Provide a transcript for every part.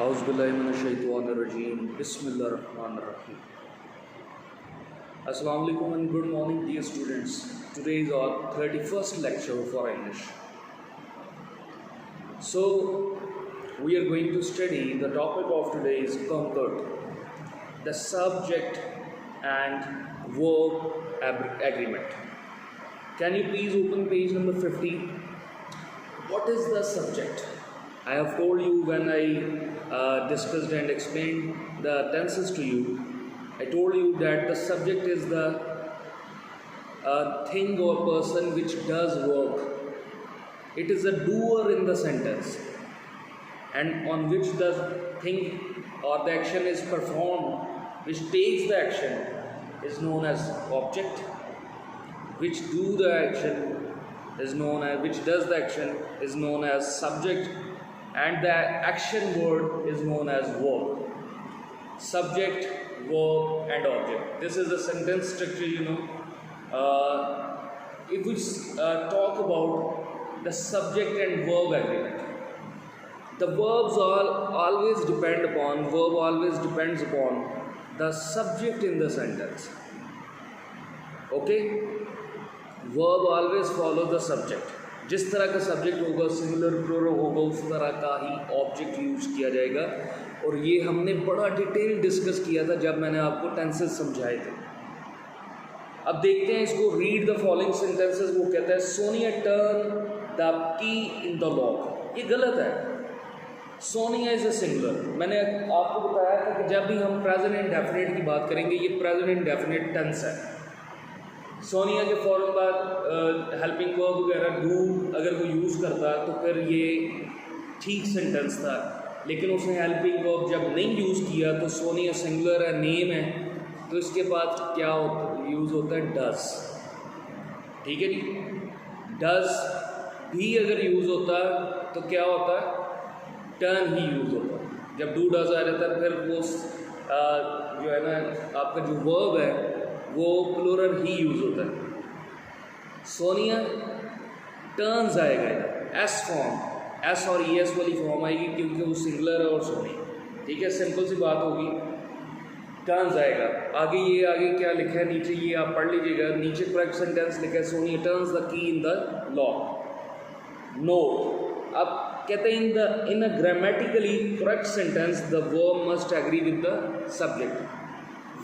Auzubillahiminash-shaytanir-rajeem. Bismillahir-rahmanir-rahim. Assalamu alaikum and good morning, dear students. Today is our 31st lecture for English. So, we are going to study the topic of today is concord, the subject and verb agreement. Can you please open page number 50? What is the subject? I have told you when I discussed and explained the tenses to you, I told you that the subject is the thing or person which does work. It is a doer in the sentence, and on which the thing or the action is performed, which takes the action, is known as object. Which do the action is known as, which does the action is known as subject, and the action word is known as verb. Subject, verb and object. This is the sentence structure, you know. If we talk about the subject and verb agreement, the verbs always depend upon, verb always depends upon the subject in the sentence. Okay? Verb always follow the subject. जिस तरह का subject होगा, singular plural होगा, उस तरह का ही object use किया जाएगा. और ये हमने बड़ा डिटेल डिस्कस किया था जब मैंने आपको टेंसेस समझाए थे. अब देखते हैं इसको. Read the following sentences. वो कहता है Sonia turn the key in the lock. ये गलत है. Sonia is a singular. मैंने आपको बताया था कि जब भी हम प्रेजेंट इंडेफिनिट की बात करेंगे, ये प्रेजेंट इंडेफिनिट टेंस है. सोनिया के फ़ौरन बाद हेल्पिंग वर्ब वगैरह डू अगर वो यूज़ करता तो फिर ये ठीक सेंटेंस था. लेकिन उसने हेल्पिंग वर्ब जब नहीं यूज़ किया तो सोनिया सिंगुलर है, नेम है, तो इसके बाद क्या यूज़ होता है? डज. ठीक है जी. डज भी अगर यूज़ होता तो क्या होता है? टर्न ही यूज़ होता. जब डू डज आ जाता है फिर वो जो है ना आपका जो वर्ब है वो प्लूरल ही यूज़ होता है. सोनिया टर्न्स आएगा, एस फॉर्म, एस और ई एस वाली फॉर्म आएगी क्योंकि वो सिंगुलर है और सोनिया. ठीक है, सिंपल सी बात होगी. टर्न्स आएगा. आगे क्या लिखा है नीचे, ये आप पढ़ लीजिएगा. नीचे करेक्ट सेंटेंस लिखा है Sonia turns the key in the lock. Note. अब कहते हैं in a grammatically correct sentence the verb must agree with the subject.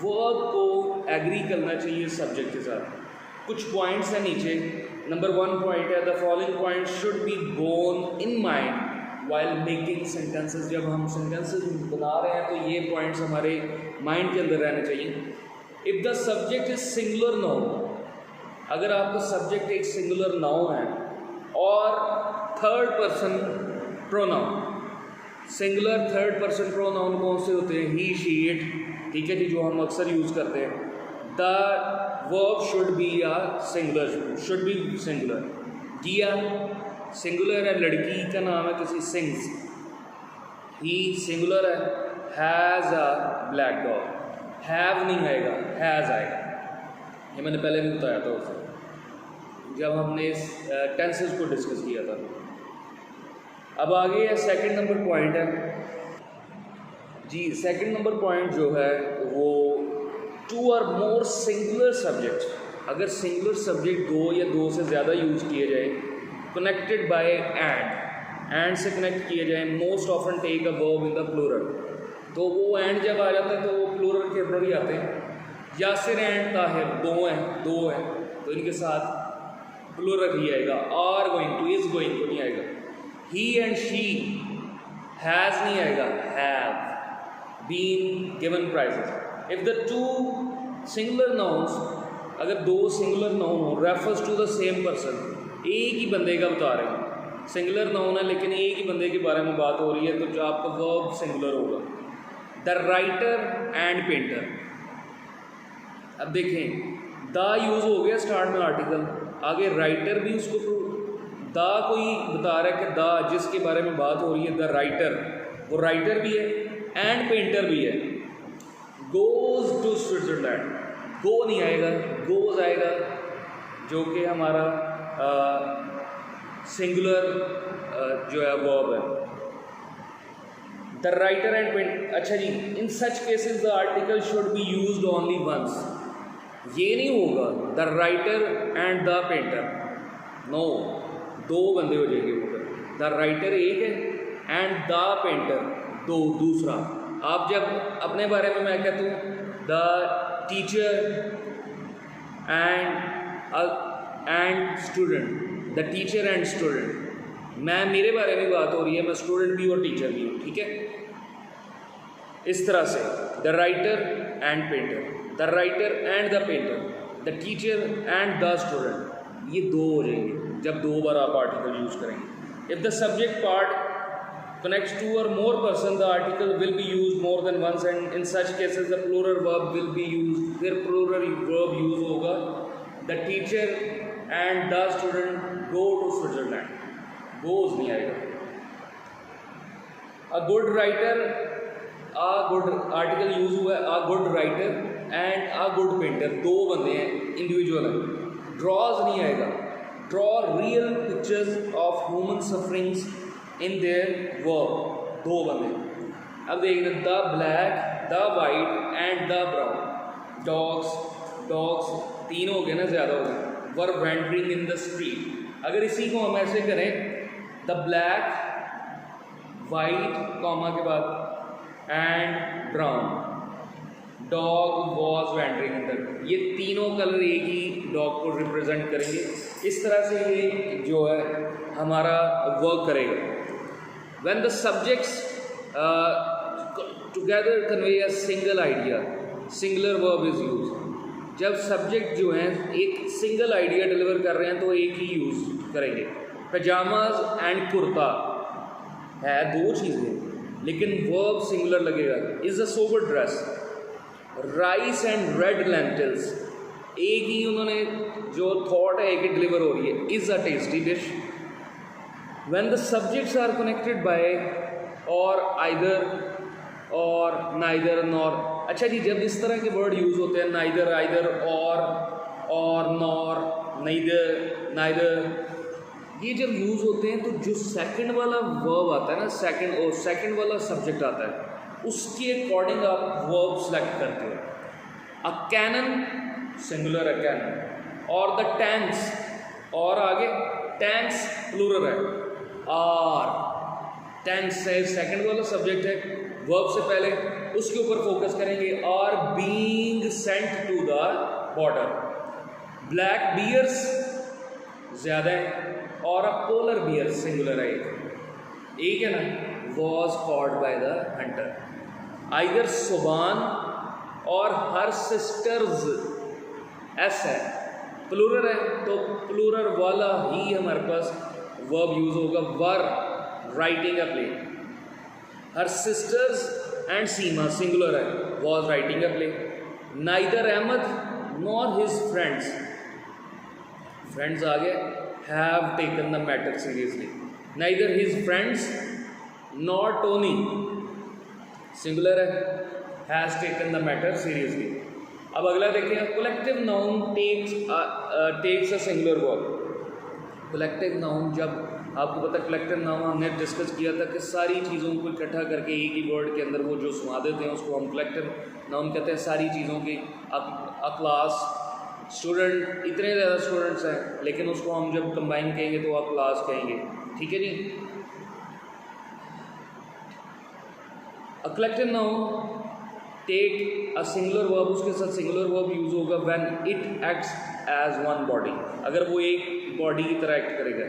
Verb को एग्री करना चाहिए सब्जेक्ट के साथ. कुछ पॉइंट्स हैं नीचे. नंबर 1 पॉइंट है the following point should be borne in mind while making sentences. जब हम सेंटेंसेस बना रहे हैं तो ये पॉइंट्स हमारे माइंड के अंदर रहने चाहिए. If the subject is singular noun, अगर आपका सब्जेक्ट एक सिंगुलर नाउन है और third person pronoun. Singular third person pronoun कौन से होते हैं? ही, शी, इट. ठीक है जी, जो हम अक्सर यूज़ करते हैं. The verb should be singular, should be singular. किया सिंगुलर है, लड़की का नाम है किसी सिंग्स. ही सिंगुलर है. Has a black dog. Have नहीं आएगा, हैज़ आएगा. ये मैंने पहले भी बताया था उसे जब हमने इस टेंसेस को डिस्कस किया था. अब आगे सेकंड नंबर पॉइंट है जी. सेकंड नंबर पॉइंट जो है वो टू और मोर सिंगुलर सब्जेक्ट. अगर सिंगुलर सब्जेक्ट दो या दो से ज़्यादा यूज़ किए जाए, कनेक्टेड बाय एंड से कनेक्ट किए जाए, most often take a verb in the plural. तो वो एंड जब आ जाता है तो वो प्लूरल के अंदर ही आते हैं. यासिर एंड ताहिर दो हैं तो इनके साथ प्लूरल ही आएगा. Are going to, is going to नहीं आएगा. ही एंड शी, हैज़ नहीं आएगा, have been given prizes. If the two singular nouns, अगर दो सिंगुलर नाउन हो, refers to the same person, एक ही बंदे का बता रहे हैं. सिंगुलर नाउन है लेकिन एक ही बंदे के बारे में बात हो रही है तो जो आपका वर्ब सिंगुलर होगा. The writer and painter. अब देखें, द यूज़ हो गया स्टार्ट में आर्टिकल, आगे राइटर भी उसको द कोई बता रहा है कि द जिसके बारे में बात हो रही है, द राइटर, वो राइटर भी है एंड पेंटर भी है. गोज टू स्विट्जरलैंड, गो नहीं आएगा, गोज आएगा जो कि हमारा सिंगुलर जो है वर्ब है. The the writer and painter, अच्छा जी, in such cases the article should be used only once. ये नहीं होगा the writer and the painter, no, दो बंदे हो जाएंगे ऊपर। द राइटर एक है एंड द पेंटर दो, दूसरा। आप जब अपने बारे में मैं कहता हूँ the teacher and student, the teacher and student, मैं मेरे बारे में बात हो रही है, मैं स्टूडेंट भी और टीचर भी हूँ, ठीक है। इस तरह से the writer and painter, the writer and the painter, the teacher and the student, ये दो हो जाएंगे जब दो बार आप आर्टिकल यूज़ करेंगे। If the subject part connects two or more person, the article will be used more than once, and in such cases the plural verb will be used। फिर plural verb use होगा, the teacher and the student go to Switzerland, goes नहीं आएगा। a good writer, a good article use हुआ है, a good writer and a good painter, दो बंदे हैं, individual है। draws नहीं आएगा, draw real pictures of human sufferings in their work, दो बंदे। अब देखना, the black, the white and the brown, dogs तीन हो गए ना, ज़्यादा हो गए। वर वेंडरिंग इन द स्ट्रीट, अगर इसी को हम ऐसे करें, द ब्लैक, वाइट कॉमा के बाद and brown, dog was wandering in the, ये तीनों कलर एक ही डॉग को रिप्रेजेंट करेंगे। इस तरह से ये जो है हमारा वर्क करेगा। When the subjects together convey a single idea, singular verb is used। जब सब्जेक्ट जो हैं एक सिंगल आइडिया डिलीवर कर रहे हैं तो एक ही यूज़ करेंगे। पजामाज एंड कुर्ता है दो चीज़ें, लेकिन वर्ब सिंगुलर लगेगा। Is a sober dress, rice and red lentils, एक ही उन्होंने जो थॉट है एक ही डिलीवर हो रही है। Is a tasty dish. When the subjects are connected by or either or neither nor, अच्छा जी, जब इस तरह के वर्ड यूज़ होते हैं neither, either, or nor, neither, ये जब यूज़ होते हैं तो जो सेकंड वाला वर्ब आता है ना, सेकंड वाला सब्जेक्ट आता है, उसके अकॉर्डिंग आप वर्ब सेलेक्ट करते हो। A cannon singular, a cannon, और द टैंक्स, और आगे टैंक्स प्लूरल है, आर, टैंक्स है सेकंड वाला सब्जेक्ट है, वर्ब से पहले उसके ऊपर फोकस करेंगे। Are being sent to the border, black bears ज़्यादा है, और अ पोलर बियर सिंगुलर है, एक है ना, was called by the Hunter. Either Subhan और हर सिस्टर्स, एस है, प्लूरल है तो प्लूरल वाला ही हमारे पास वर्ब यूज होगा। Were writing a play, her sisters and Seema singular है, was writing a play. Neither Ahmed nor his friends, friends आगे, have taken the matter seriously. Neither his friends nor Tony singular है, has taken the matter seriously. अब अगला देखें, collective noun takes a singular verb. Collective noun, जब आपको पता collective noun हमने discuss किया था कि सारी चीज़ों को इकट्ठा करके एक ही वर्ड के अंदर वो जो सुना देते हैं उसको हम कलेक्टिव नाउन कहते हैं। सारी चीज़ों की अ क्लास, स्टूडेंट, इतने ज़्यादा स्टूडेंट्स हैं लेकिन उसको हम जब कंबाइन कहेंगे तो आप क्लास कहेंगे, ठीक है जी। A collective noun take a singular verb, उसके साथ सिंगुलर वर्ब यूज होगा when it acts as one body, अगर वो एक बॉडी की तरह एक्ट करेगा।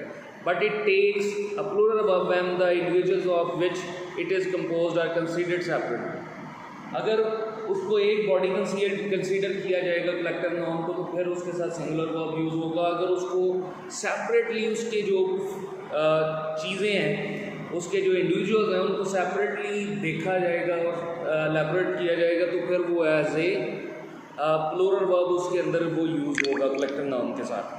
But it takes a plural verb when the individuals of which it is composed are considered separate. अगर उसको एक बॉडी कंसीडर किया जाएगा कलेक्टिव नाउन को, तो फिर उसके साथ सिंगुलर वर्ब यूज होगा। अगर उसको सेपरेटली उसके जो चीज़ें हैं, उसके जो इंडिविजुअल्स हैं उनको सेपरेटली देखा जाएगा और एलैबोरेट किया जाएगा, तो फिर वो एज ए प्लूरल वर्ब उसके अंदर वो यूज होगा कलेक्टिव नाउन के साथ।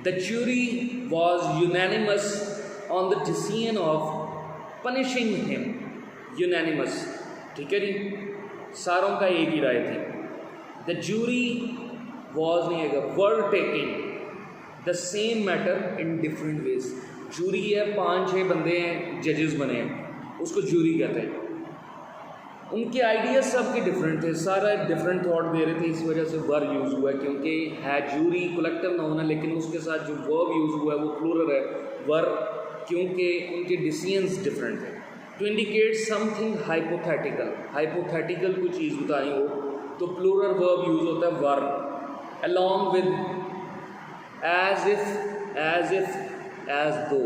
The jury was unanimous on the decision of punishing him, unanimous, ठीक है जी, सारों का एक ही राय थी। द ज्यूरी वॉज नहीं आएगा, word taking the same matter in different ways. Jury है, 5-6 बंदे हैं, जजेस बने हैं, उसको ज्यूरी कहते हैं। उनके आइडियाज सबके डिफरेंट थे, सारा डिफरेंट थॉट दे रहे थे, इस वजह से वर यूज़ हुआ है, क्योंकि है ज्यूरी कलेक्टिव नाउन है, लेकिन उसके साथ जो वर्ब यूज़ हुआ है वो प्लूरल है, वर, क्योंकि उनके डिसीजंस डिफरेंट थे। To indicate something hypothetical, hypothetical कोई चीज़ बतानी हो तो प्लूरल वर्ब यूज़ होता है were, along with as if, as though,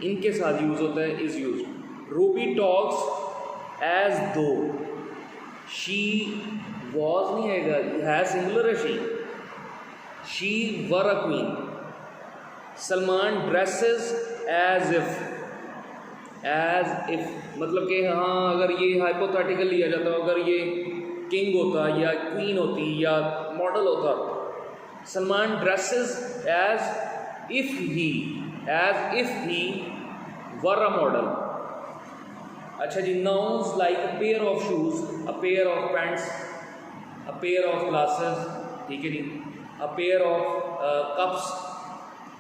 इनके साथ यूज़ होता है is use. Ruby talks as though she was नहीं आएगा, है सिंगुलर है she were a queen. Salman dresses as if मतलब कि हाँ, अगर ये हाइपोथेटिकल लिया जाता, अगर ये किंग होता या क्वीन होती या मॉडल होता, Salman dresses as if he were a model. अच्छा जी, nouns like a pair of shoes, a pair of pants, a pair of glasses, ठीक है जी, अ पेयर ऑफ कप्स,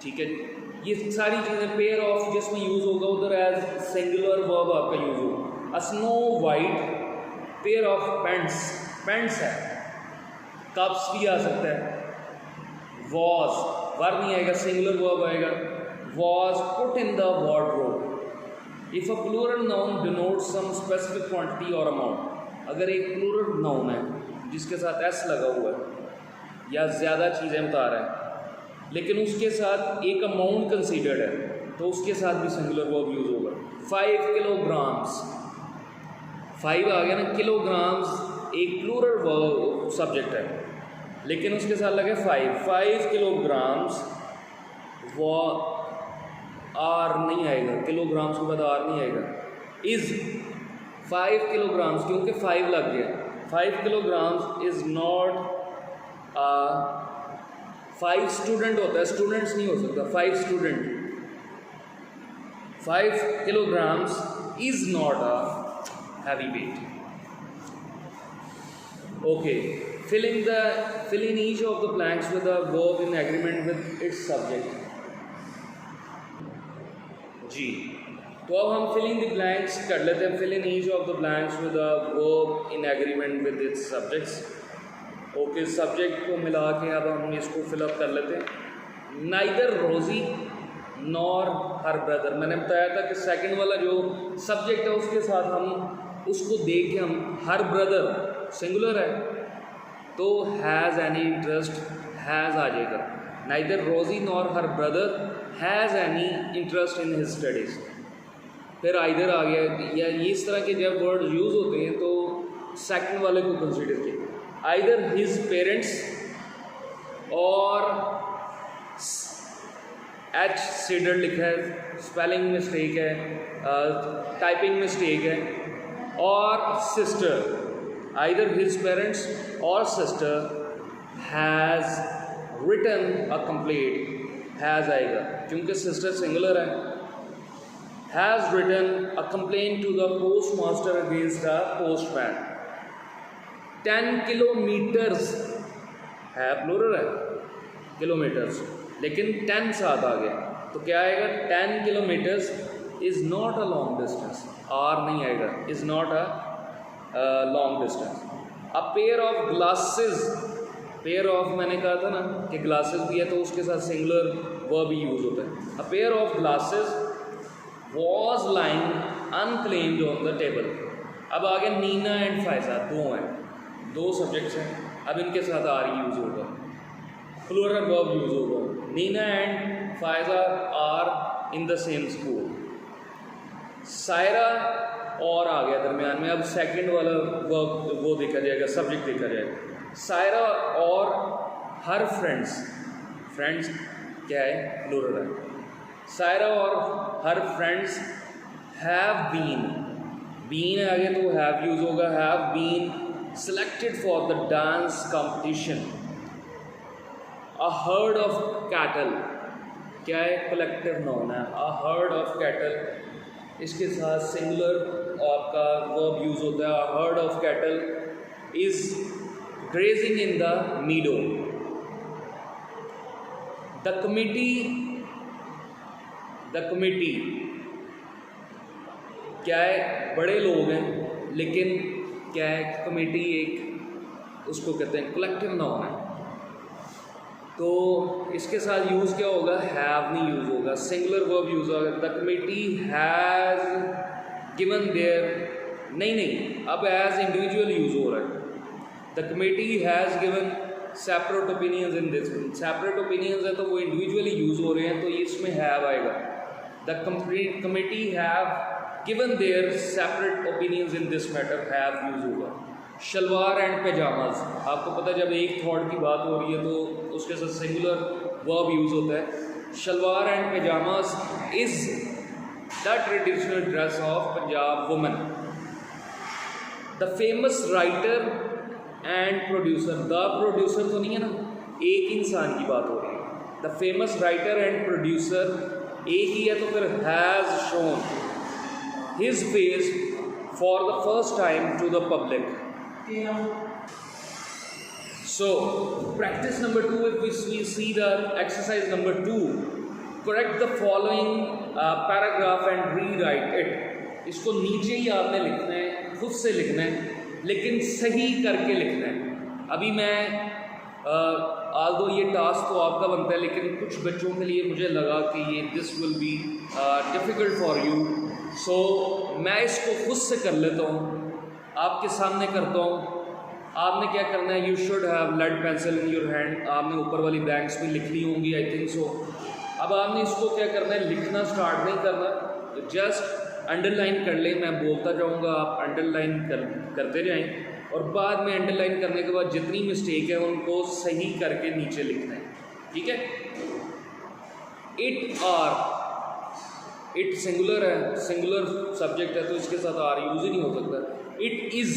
ठीक है जी, ये सारी चीज़ें पेयर ऑफ जिसमें यूज़ होगा उधर एज सिंगुलर वर्ब आपका यूज़ होगा। A snow white pair of pants है, कप्स भी आ सकता है। वॉज वर्ब नहीं आएगा, सिंगुलर वर्ब आएगा, was put in the wardrobe. If a plural noun denote some specific quantity और अमाउंट, अगर एक प्लूरल नाउन है जिसके साथ एस लगा हुआ है या ज़्यादा चीज़ें बता रहा है, लेकिन उसके साथ एक अमाउंट कंसीडर्ड है, तो उसके साथ भी सिंगुलर वर्ब यूज़ होगा। 5 किलोग्राम्स, 5 आ गया ना, किलोग्राम्स एक प्लूरल वर्ब सब्जेक्ट है, लेकिन उसके साथ लगे 5 किलोग्राम्स, वो आर नहीं आएगा, किलोग्राम्स के बाद आर नहीं आएगा। इज़ 5 किलोग्राम्स, क्योंकि 5 लग गया, 5 किलोग्राम्स इज़ नॉट 5 स्टूडेंट होता है, स्टूडेंट्स नहीं हो सकता, 5 student. 5 kilograms is not a heavy weight. Okay, fill in each of the blanks with a verb in agreement with its subject। जी, तो अब हम fill in the blanks कर लेते हैं। fill in each of the blanks with a verb in agreement with its subjects। Okay, subject को मिला के अब हम इसको फिलअप कर लेते हैं। नाइदर रोजी नॉर हर ब्रदर, मैंने बताया था कि सेकंड वाला जो सब्जेक्ट है उसके साथ हम उसको देख के हम हर ब्रदर सिंगुलर है तो हैज़ एनी इंटरेस्ट, हैज़ आ जाएगा। नाइदर रोजी nor her brother has any interest in his studies. फिर आइदर आ गया, या इस तरह के जब वर्ड यूज़ होते हैं तो सेकंड वाले को कंसीडर किया। आइदर हिज पेरेंट्स और एच सीडर लिखा है, स्पेलिंग मिस्टेक है, टाइपिंग मिस्टेक है, और सिस्टर, आइदर हिज पेरेंट्स और sister has written a complaint, has आएगा क्योंकि सिस्टर सिंगुलर है। Has written a complaint to the post master against a postman. 10 kilometres है, प्लूरल है किलोमीटर्स, लेकिन 10 साथ आ गया तो क्या आएगा, 10 kilometres is not a long distance, are नहीं आएगा, is not a long distance. A pair of glasses, pair of मैंने कहा था ना कि ग्लासेस भी है तो उसके साथ सिंगुलर वर्ब भी यूज़ होता है। अ pair of glasses was lying unclaimed on the table. अब आगे नीना एंड फायजा दो हैं, दो सब्जेक्ट्स हैं, अब इनके साथ आर यूज़ होगा, प्लूरल वर्ब यूज़ होगा। Neena and Faiza are in the same school. Saira और आ गया दरमियान में, अब सेकंड वाला वर्ब वो देखा जाएगा, सब्जेक्ट देखा जाएगा। सायरा और हर फ्रेंड्स, फ्रेंड्स क्या है, प्लूरल है। सायरा और हर फ्रेंड्स हैव बीन आ गया तो हैव यूज़ होगा, have been selected for the dance competition। A herd of cattle क्या है, कलेक्टिव नाउन है, a herd of cattle, इसके साथ सिंगुलर आपका वर्ब यूज़ होता है। A herd of cattle is grazing in the meadow। The committee क्या है, बड़े लोग हैं, लेकिन क्या है, कमेटी एक उसको कहते हैं कलेक्टिव नाउन है। तो इसके साथ यूज़ क्या होगा, हैव नहीं यूज़ होगा, सिंगुलर वर्ब यूज़ होगा। The committee has given there, नहीं अब एज इंडिविजुअल यूज़ हो रहा है। The committee has given separate opinions in this, separate opinions है तो वो इंडिविजुअली यूज़ हो रहे हैं, तो इसमें हैव आएगा। The committee have given there separate opinions in this matter, have use होगा। शलवार एंड पैजामाज, आपको पता है जब एक थॉट की बात हो रही है तो उसके साथ सिंगुलर वर्ब यूज़ होता है। Salwar and pyjamas is the traditional dress of Punjab women. The famous writer and producer, the producer तो नहीं है ना, एक इंसान की बात हो रही है। The famous writer and producer एक ही है तो फिर has shown his face for the first time to the public. So practice number 2, if we see the exercise number 2, correct the following paragraph and rewrite it। इसको नीचे ही आपने लिखना है, खुद से लिखना है, लेकिन सही करके लिखना है। अभी मैं आल्दो ये टास्क तो आपका बनता है, लेकिन कुछ बच्चों के लिए मुझे लगा कि ये this will be difficult for you, so मैं इसको खुद से कर लेता हूँ, आपके सामने करता हूँ। आपने क्या करना है, you should have led pencil in your hand, आपने ऊपर वाली ब्लैंक्स भी लिख ली होंगी, आई थिंक सो। अब आपने इसको क्या करना है, लिखना स्टार्ट नहीं करना, तो जस्ट अंडरलाइन कर ले, मैं बोलता जाऊँगा, आप अंडरलाइन करते जाएँ, और बाद में अंडरलाइन करने के बाद जितनी मिस्टेक है उनको सही करके नीचे लिखना है, ठीक है। इट आर, इट सिंगुलर है, सिंगुलर सब्जेक्ट है तो इसके साथ आर यूज़ ही नहीं हो सकता। इट इज़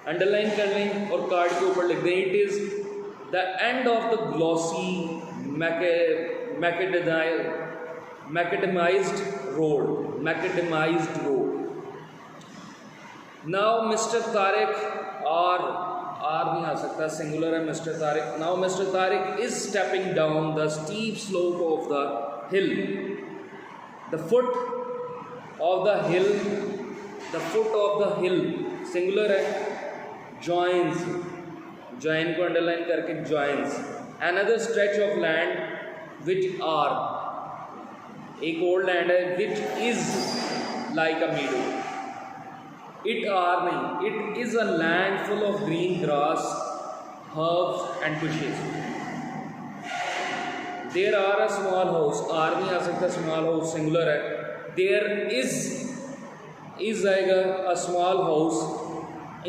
अंडरलाइन कर लें और कार्ड के ऊपर लिख दें, it is the end of the glossy macadamized road. Now mister Tariq, are नहीं आ सकता, सिंगुलर है mister Tariq. Now mister Tariq is stepping down the steep slope of the hill. The foot of the hill singular है, joins, join को underline करके joins. Another stretch of land which are, एक और land है which is like a meadow. It are नहीं, it is a land full of green grass, herbs and bushes. There are a small house, are नहीं आ सकता, small house singular है। There is आएगा a small house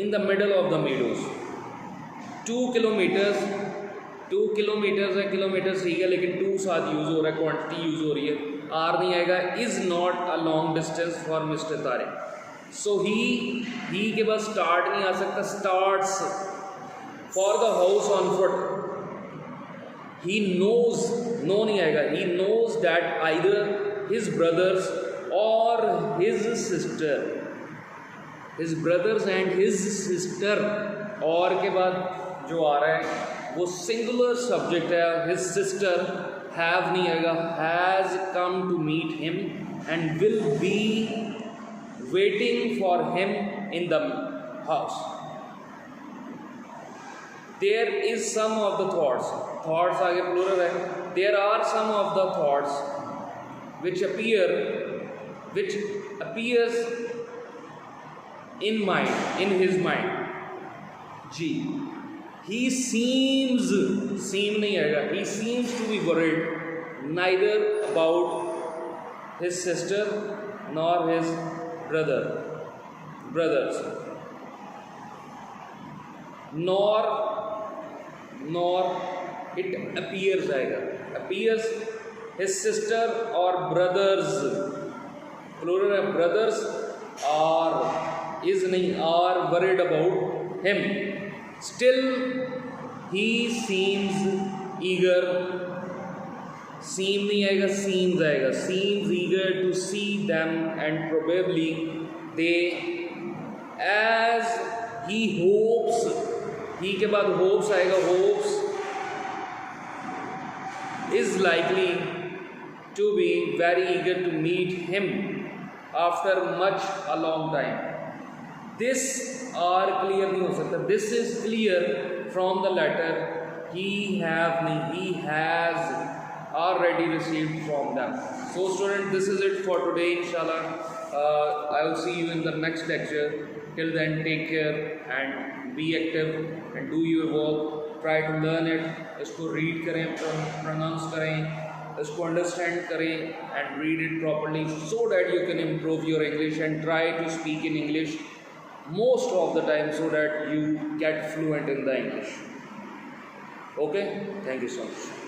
in the middle of the meadows। 2 kilometres है, kilometre ठीक है, लेकिन 2 साथ यूज़ हो रहा है, क्वांटिटी यूज़ हो रही है, आर नहीं आएगा। Is not a long distance for mister Tariq. So he के बाद स्टार्ट नहीं आ सकता, starts for the house on foot. He knows, no नहीं आएगा, he knows that either his brothers or his sister, his brothers and his sister, or के बाद जो आ रहा है वो सिंगुलर सब्जेक्ट है, हिज सिस्टर। हैव नहीं आएगा, has come to meet him and will be waiting for him in the house. There is some of the thoughts आगे प्लूरल है। There are some of the thoughts which appears in his mind। जी, he seems नहीं आएगा, he seems to be worried neither about his sister nor his brothers, nor it appears आएगा, appears his sister or brothers, plural है, brothers are, is नहीं, are worried about him। Still he seems eager, seem नहीं आएगा, seems आएगा, seems eager to see them and probably they, as he hopes, he के बाद hopes आएगा, hopes is likely to be very eager to meet him after much a long time. This are clear नहीं हो सकता, this is clear from the letter he have नहीं, he has already received from them. So student, this is it for today. Inshallah, I will see you in the next lecture. Till then, take care and be active and do your work. Try to learn it. इसको read करें, pronounce करें, इसको understand करें and read it properly so that you can improve your English and try to speak in English most of the time so that you get fluent in the English. Okay? Thank you so much.